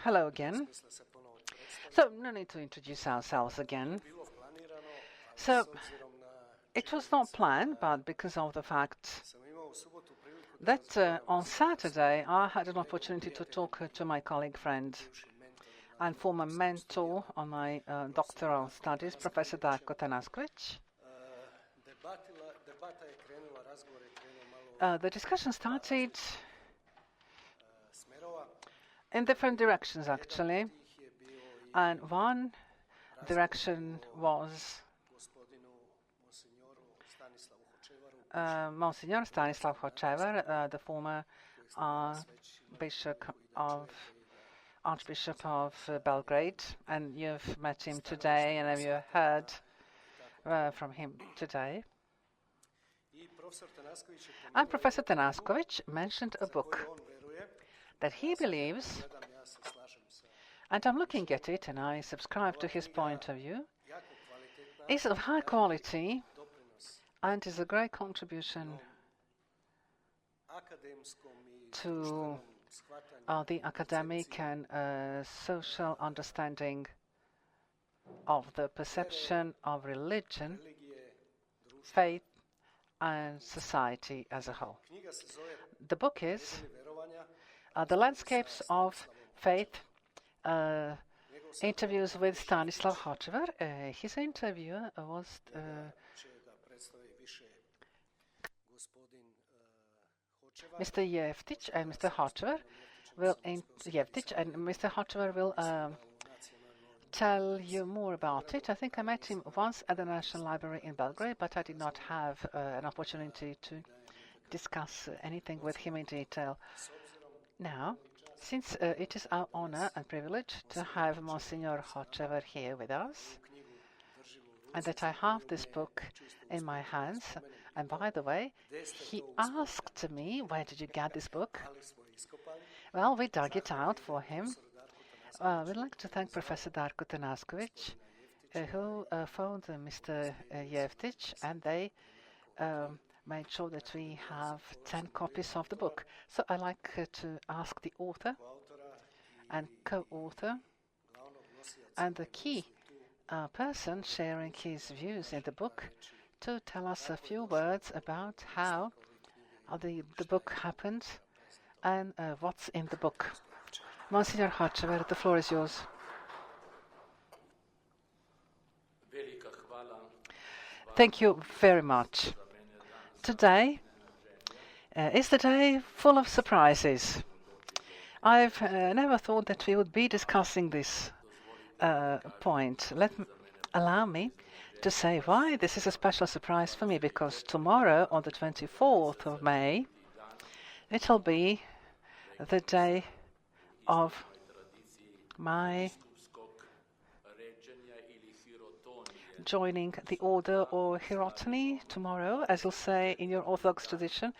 Hello again. So, no need to introduce ourselves again. So, it was not planned, but because of the fact that on Saturday I had an opportunity to talk to my colleague friend and former mentor on my doctoral studies, Professor Darko Tanaskovic. The discussion started in different directions, actually. And one direction was Monsignor Stanislav Hočevar, the former Archbishop of Belgrade, and you've met him today, and you heard from him today. And Professor Tanaskovic mentioned a book that he believes, and I'm looking at it and I subscribe to his point of view, is of high quality and is a great contribution to the academic and social understanding of the perception of religion, faith, and society as a whole. The book is The Landscapes of Faith, interviews with Stanislav Hočevar. His interviewer was Mr. Jeftić, and Mr. Hočevar will Mr. Hočevar will tell you more about it. I think I met him once at the National Library in Belgrade, but I did not have an opportunity to discuss anything with him in detail. Now, since it is our honor and privilege to have Monsignor Hočevar here with us, and that I have this book in my hands, and by the way, he asked me, where did you get this book? Well, we dug it out for him. We'd like to thank Professor Darko Tanaskovic, who phoned Mr. Jeftić, and they made sure that we have 10 copies of the book. So I'd like to ask the author and co-author and the key person sharing his views in the book to tell us a few words about how the book happened and what's in the book. Monsignor Hočevar, the floor is yours. Thank you very much. Today is the day full of surprises. I've never thought that we would be discussing this point. Allow me to say why this is a special surprise for me, because tomorrow, on the 24th of May, it'll be the day of my joining the order or hierotony tomorrow, as you'll say in your Orthodox tradition.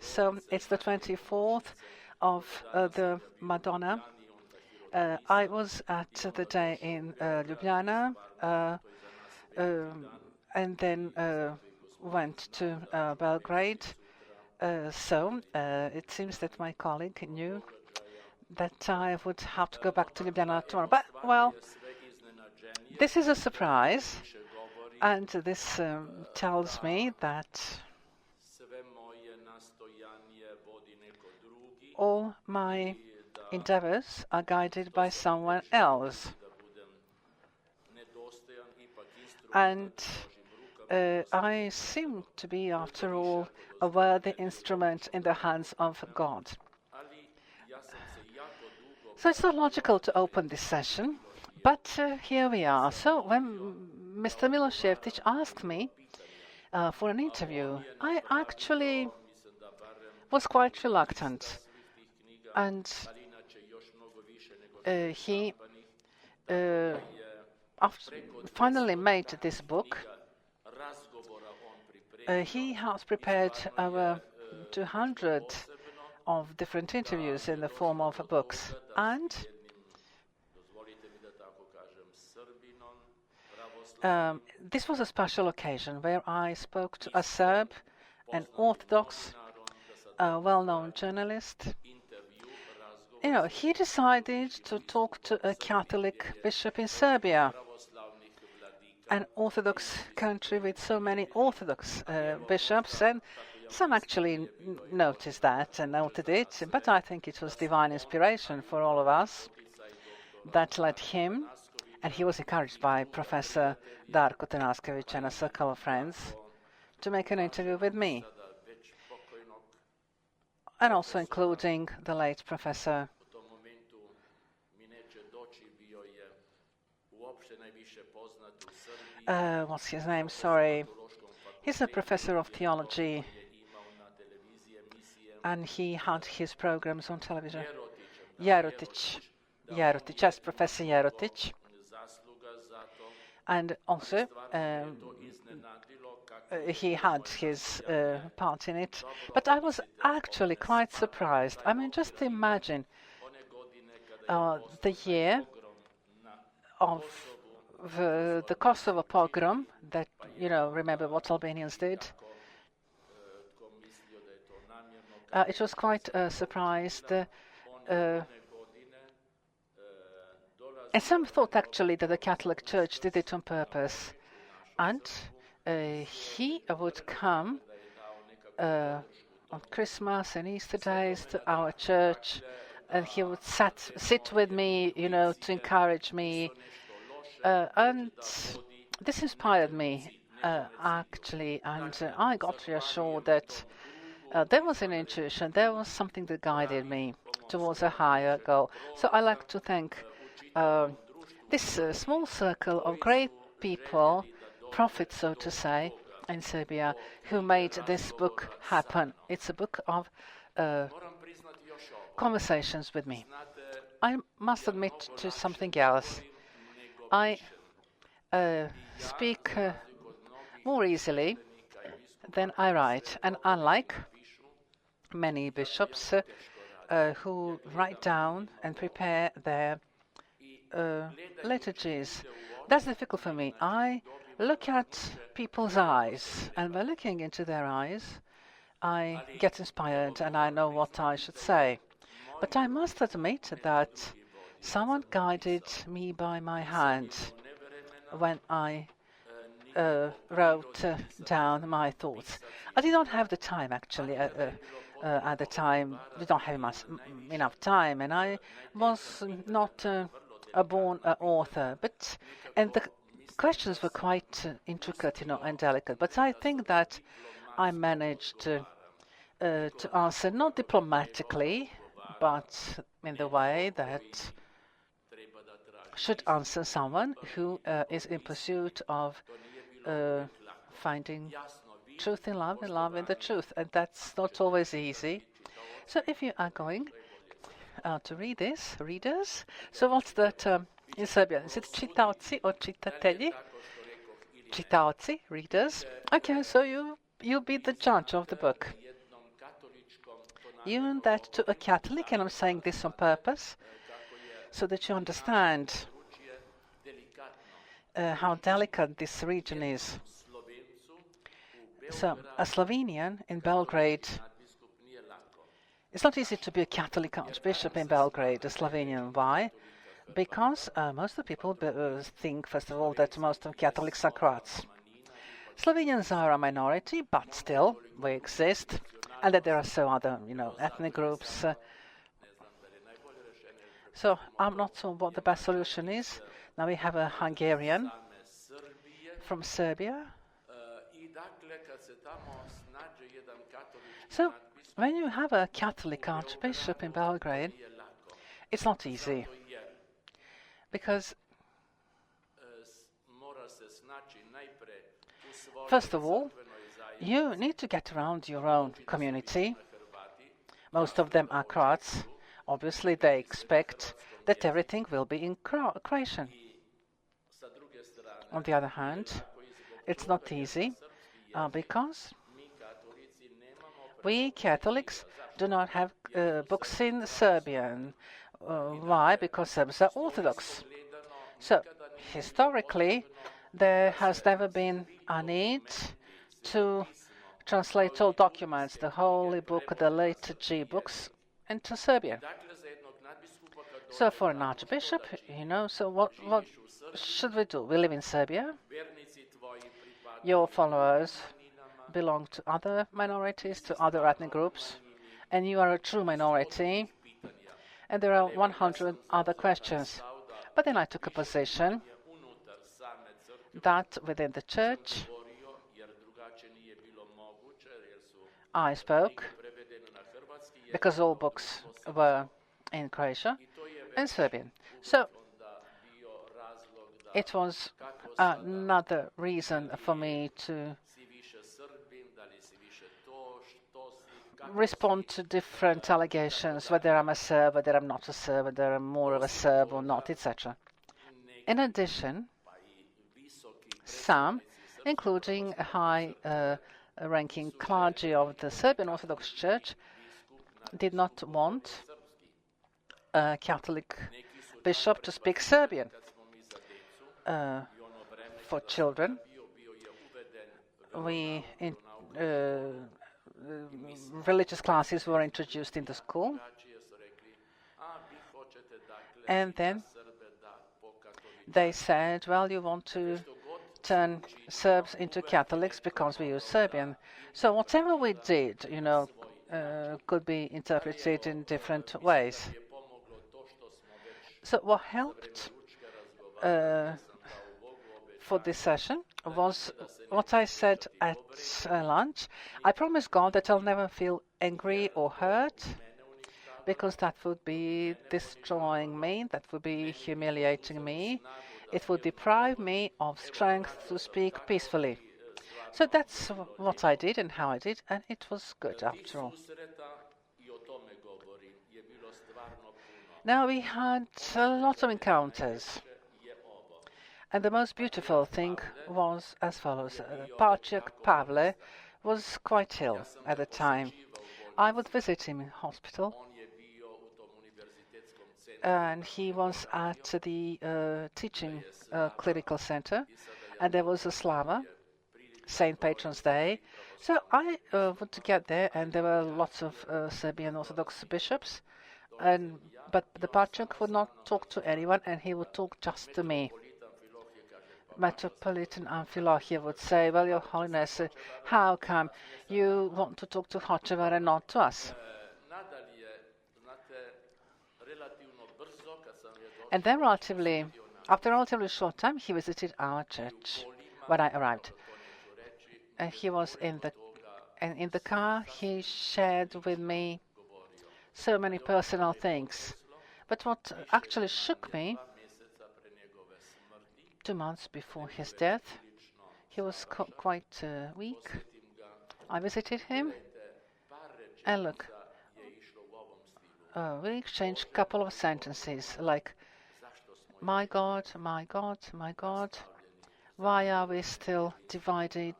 So it's the 24th of the Madonna. I was at the day in Ljubljana and then went to Belgrade. So it seems that my colleague knew that I would have to go back to Ljubljana tomorrow. But, well, this is a surprise, and this tells me that all my endeavors are guided by someone else. And I seem to be, after all, a worthy instrument in the hands of God. So it's not logical to open this session, but here we are. So when Mr. Milošević asked me for an interview, I actually was quite reluctant. And he finally made this book. He has prepared over 200 of different interviews in the form of books. And this was a special occasion where I spoke to a Serb, an Orthodox, well-known journalist, he decided to talk to a Catholic bishop in Serbia, an Orthodox country with so many Orthodox bishops, and some actually noticed that and noted it, but I think it was divine inspiration for all of us that led him, and he was encouraged by Professor Darko Tanaskovic and a circle of friends to make an interview with me, and also including the late Professor what's his name? Sorry. He's a professor of theology, and he had his programs on television. Jerotic, yes, Professor Jerotic. And also, he had his part in it. But I was actually quite surprised. I mean, just imagine the year of the Kosovo pogrom that, remember what Albanians did. It was quite surprised. And some thought actually that the Catholic Church did it on purpose. And he would come on Christmas and Easter days to our church, and he would sit with me, to encourage me. And this inspired me, actually, and I got reassured that there was an intuition, there was something that guided me towards a higher goal. So I like to thank this small circle of great people, prophets, so to say, in Serbia, who made this book happen. It's a book of conversations with me. I must admit to something else. I speak more easily than I write, and unlike many bishops who write down and prepare their liturgies, that's difficult for me. I look at people's eyes, and by looking into their eyes, I get inspired and I know what I should say. But I must admit that someone guided me by my hand when I wrote down my thoughts. I did not have the time, actually, at the time. We don't have enough time, and I was not a born author. And the questions were quite intricate, and delicate. But I think that I managed to answer, not diplomatically, but in the way that should answer someone who is in pursuit of finding truth in love and love in the truth. And that's not always easy. So if you are going to read this, readers, so what's the term in Serbian? Is it čitaoci or čitatelji? Čitaoci, readers. Okay, so you'll be the judge of the book. Even that to a Catholic, and I'm saying this on purpose, so that you understand how delicate this region is. So, a Slovenian in Belgrade, it's not easy to be a Catholic Archbishop in Belgrade, a Slovenian. Why? Because most of the people think, first of all, that most of Catholics are Croats. Slovenians are a minority, but still, we exist, and that there are so other, ethnic groups. So I'm not sure what the best solution is. Now we have a Hungarian from Serbia. So when you have a Catholic Archbishop in Belgrade, it's not easy. Because, first of all, you need to get around your own community. Most of them are Croats. Obviously, they expect that everything will be in Croatian. On the other hand, it's not easy because we Catholics do not have books in Serbian. Why? Because Serbs are Orthodox. So, historically, there has never been a need to translate all documents, the Holy Book, the liturgy books, into Serbian. So for an archbishop, so what should we do? We live in Serbia. Your followers belong to other minorities, to other ethnic groups, and you are a true minority, and there are 100 other questions. But then I took a position that within the church, I spoke, because all books were in Croatian and Serbian. So it was another reason for me to respond to different allegations, whether I'm a Serb, whether I'm not a Serb, whether I'm more of a Serb or not, etc. In addition, some, including a high-ranking clergy of the Serbian Orthodox Church, did not want a Catholic bishop to speak Serbian for children. Religious classes were introduced in the school, and then they said, well, you want to turn Serbs into Catholics because we use Serbian. So whatever we did, could be interpreted in different ways. So what helped for this session was what I said at lunch. I promised God that I'll never feel angry or hurt, because that would be destroying me, that would be humiliating me. It would deprive me of strength to speak peacefully. So that's what I did and how I did, and it was good after all. Now we had a lot of encounters, and the most beautiful thing was as follows. Patriarch Pavle was quite ill at the time. I would visit him in hospital, and he was at the teaching clerical center, and there was a Slava, Saint Patron's Day. So I would get there, and there were lots of Serbian Orthodox bishops, but the Patriarch would not talk to anyone, and he would talk just to me. Metropolitan Amphilohia would say, well, Your Holiness, how come you want to talk to Hočevar and not to us? And then after a relatively short time, he visited our church when I arrived. And he was in the car, he shared with me so many personal things. But what actually shook me, 2 months before his death, he was quite weak. I visited him, and look, we exchanged a couple of sentences like, my God, my God, my God, why are we still divided?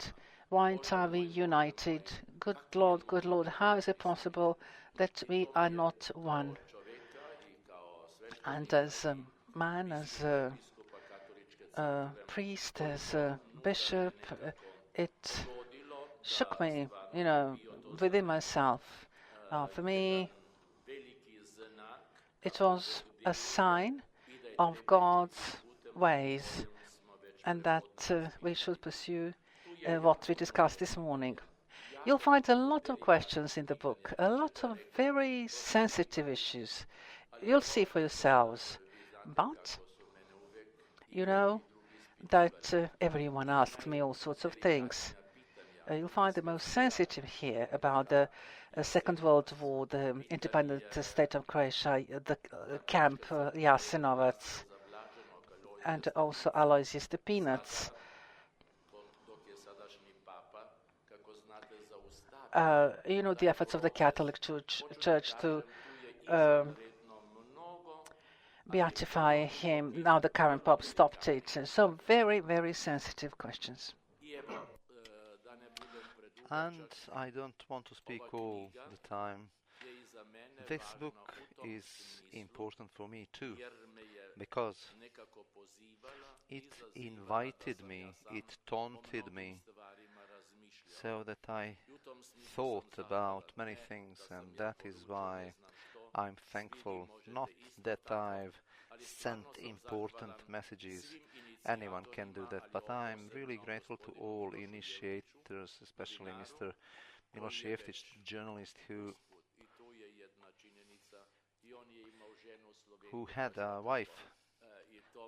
Why aren't we united? Good Lord, how is it possible that we are not one? And as a man, as a priest, as a bishop, it shook me, within myself. For me, it was a sign of God's ways, and that we should pursue what we discussed this morning. You'll find a lot of questions in the book, a lot of very sensitive issues. You'll see for yourselves. But you know that everyone asks me all sorts of things. You'll find the most sensitive here about the Second World War, the independent state of Croatia, the camp Jasenovac, and also Aloysius the Peanuts. The efforts of the Catholic Church to beatify him. Now the current Pope stopped it. So very, very sensitive questions. And I don't want to speak all the time. This book is important for me too, because it invited me, it taunted me, so that I thought about many things, and that is why I'm thankful not that I've sent important messages. Anyone can do that, but I'm really grateful to all initiators, especially Mr. Miloš Jeftić, journalist who had a wife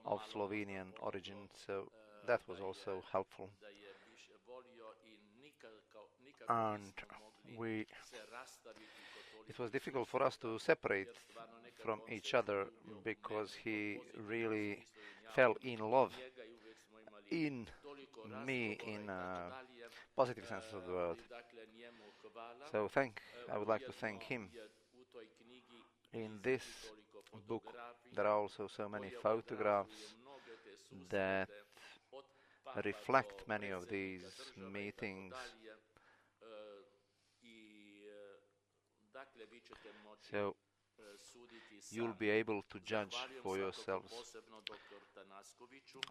of Slovenian origin, so that was also helpful. And it was difficult for us to separate from each other because he really fell in love in me in a positive sense of the word. So I would like to thank him. In this book there are also so many photographs that reflect many of these meetings. So you'll be able to judge for yourselves.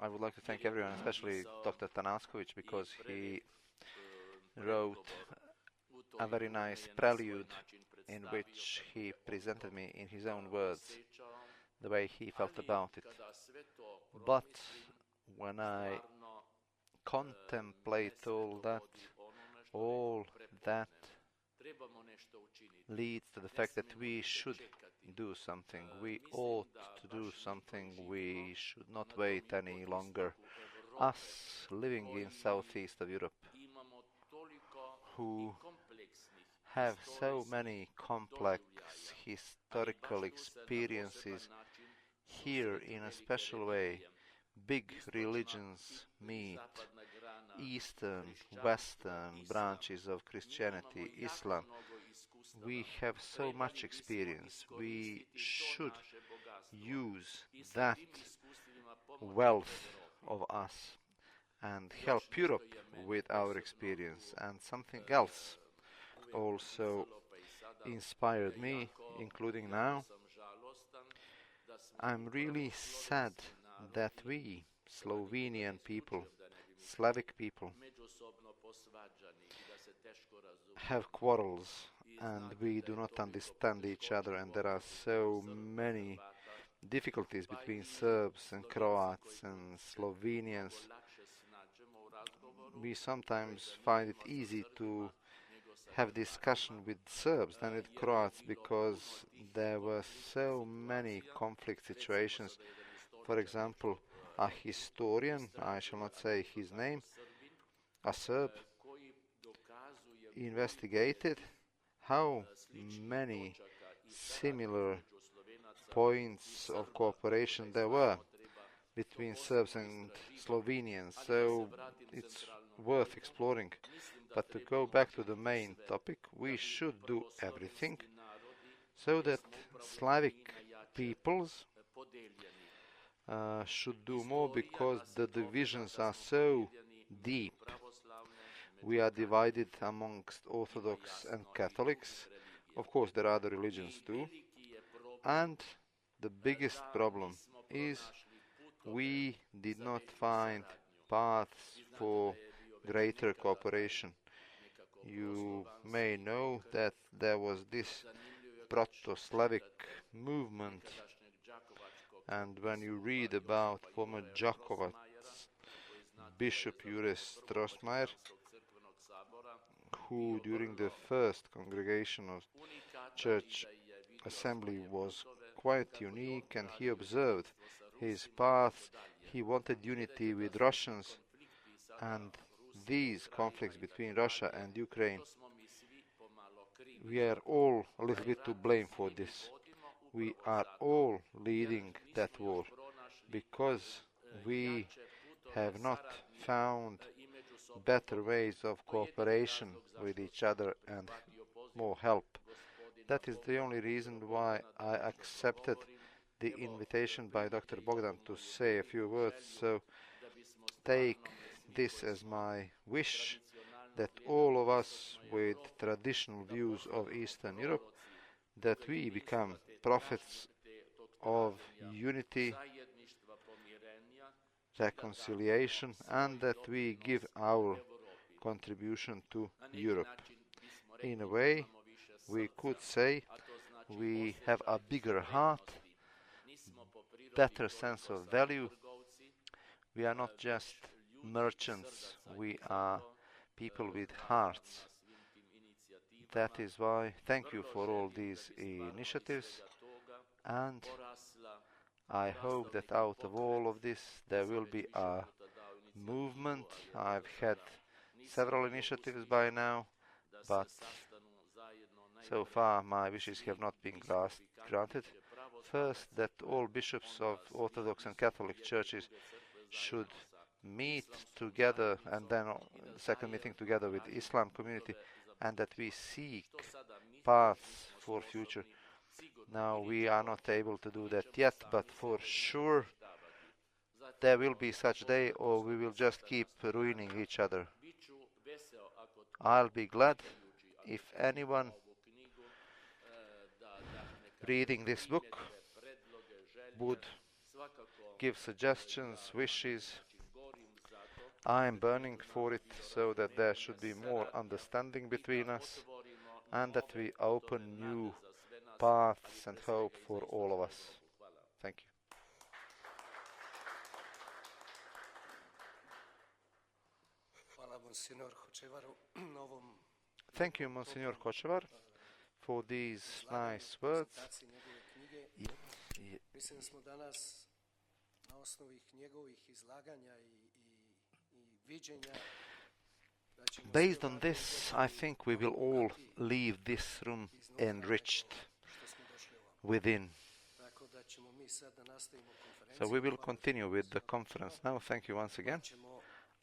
I would like to thank everyone, especially Dr. Tanaskovic, because he wrote a very nice prelude in which he presented me in his own words the way he felt about it. But when I contemplate all that leads to the fact that we should do something. We ought to do something. We should not wait any longer. Us living in southeast of Europe, who have so many complex historical experiences here in a special way. Big religions meet, Eastern, Western branches of Christianity, Islam. We have so much experience. We should use that wealth of us and help Europe with our experience. And something else also inspired me, including now. I'm really sad that we, Slovenian people, Slavic people, have quarrels and we do not understand each other, and there are so many difficulties between Serbs and Croats and Slovenians. We sometimes find it easy to have discussion with Serbs than with Croats because there were so many conflict situations. For example, a historian, I shall not say his name, a Serb, investigated how many similar points of cooperation there were between Serbs and Slovenians, so it's worth exploring. But to go back to the main topic, we should do everything so that Slavic peoples should do more, because the divisions are so deep. We are divided amongst Orthodox and Catholics. Of course, there are other religions too. And the biggest problem is we did not find paths for greater cooperation. You may know that there was this Proto-Slavic movement, and when you read about former Đakovac Bishop Jure Strossmayer, who during the first congregation of church assembly was quite unique, and he observed his paths. He wanted unity with Russians, and these conflicts between Russia and Ukraine, we are all a little bit to blame for this. We are all leading that war because we have not found better ways of cooperation with each other and more help. That is the only reason why I accepted the invitation by Dr. Bogdan to say a few words. So take this as my wish, that all of us with traditional views of Eastern Europe, that we become prophets of unity, reconciliation, and that we give our contribution to Europe. In a way, we could say we have a bigger heart, better sense of value. We are not just merchants, we are people with hearts. That is why thank you for all these initiatives, and I hope that out of all of this there will be a movement. I've had several initiatives by now, but so far my wishes have not been granted. First, that all bishops of Orthodox and Catholic churches should meet together, and then the second meeting together with Islam community, and that we seek paths for future. Now we are not able to do that yet, but for sure there will be such day, or we will just keep ruining each other. I'll be glad if anyone reading this book would give suggestions, wishes. I am burning for it, so that there should be more understanding between us, and that we open new paths and hope for all of us. Thank you. Thank you, Monsignor Hočevar, for these nice words. Based on this, I think we will all leave this room enriched within. So we will continue with the conference now. Thank you once again.